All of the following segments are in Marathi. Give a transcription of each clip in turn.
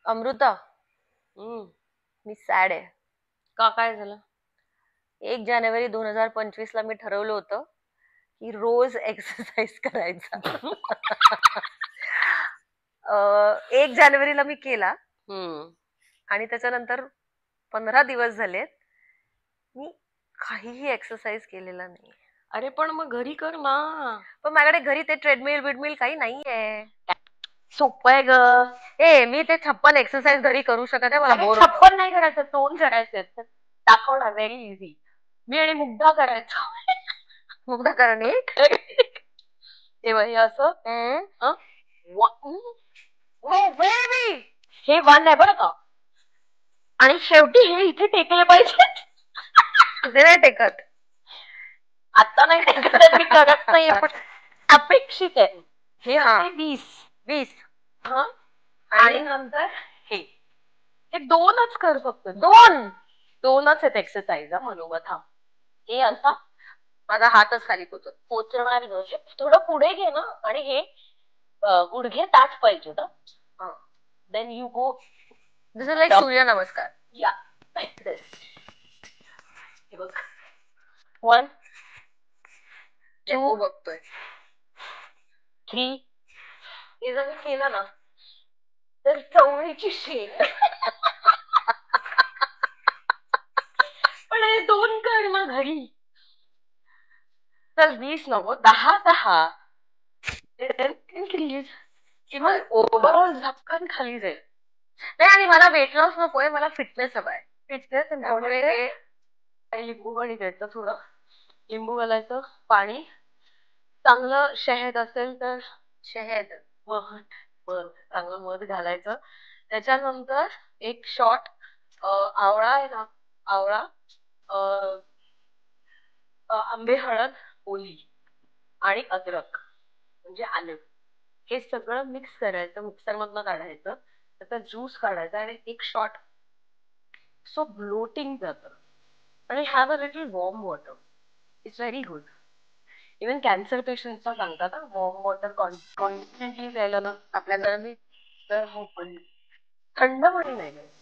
अमृता, हम्म. मी सॅड आहे. का काय झालं? 1 जानेवारी 2025 ला मी ठरवलं होतं की रोज एक्सरसाइज करायचा. 1 जानेवारीला मी केला हम्म. आणि त्याच्यानंतर 15 दिवस झालेत मी काहीही एक्सरसाइज केलेला नाही. अरे पण मग घरी कर ना. पण माझ्याकडे घरी ते ट्रेडमिल बिडमिल काही नाहीये. सोपं आहे ग. मी ते 56 एक्सरसाइज घरी करू शकत आहे. मला अरे बोर होत. 56 नाही करायचं, 2 करायचे. दाखवणार, व्हेरी इझी. मी आणि मुग्धा करायचो. मुग्धा करणे. तेव्हा हे असं हम्म. हं? ओ बेबी. हे वन आहे बरं का. आणि शेवटी हे इथे टेकले पाहिजे. ते नाही टेकत. आता नाही टेकत, मी करत नाहीये, पण अपेक्षित आहे. हे हा. असे 20. 20. हा. आणि आणि नंतर हे हे 2च कर फक्त. 2 2च आहेत एक्सरसाइज मनोगत. हा. हे असा माझा हातच खाली होतो. पोचणार नाही. थोडं पुढे घे ना. आणि हे गुडघे ताठ पाहिजे ना. Then you go this is like Surya Namaskar. या. हे बघ. 1 2 बघतोय 3. हे जर मी केलं ना तर चवळीची शेंग. पण हे 2 कर ना घरी. तर 20 नको, 10. किंवा ओव्हरऑल झपकन खाली जाईल. नाही. आणि मला वेट लॉस नकोय, मला फिटनेस हवाय. फिटनेस इम्पॉर्टंट आहे. लिंबू पाणी घ्यायचं, थोडं लिंबू घालायचं, पाणी, चांगलं शहद असेल तर शहद. मध चांगलं मध घालायचं. त्याच्यानंतर एक शॉट आवळा आहे ना, आवळा, आंबे हळद ओली आणि अद्रक म्हणजे आलं, हे सगळं मिक्स करायचं, मिक्सर मधनं काढायचं, त्याचा ज्यूस काढायचा आणि एक शॉट. सो ब्लोटिंग जातं. आणि have a little warm water. It's very good. Even cancer पेशंटला सांगतात ना, वॉर्म वॉटर कॉन्स्टंटली प्यायला ना आपल्याला तर हो, पण थंड पाणी नाही प्यायचं.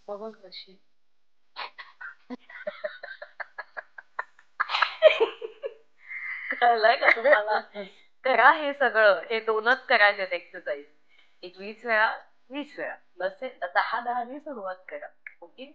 बघ कशी. कळलंय का तुम्हाला? करा हे सगळं. हे 2च करायचे एक्सरसाइज. एक 20 वेळा, 20 वेळा. बस 10-10 सुरुवात करा. ओके.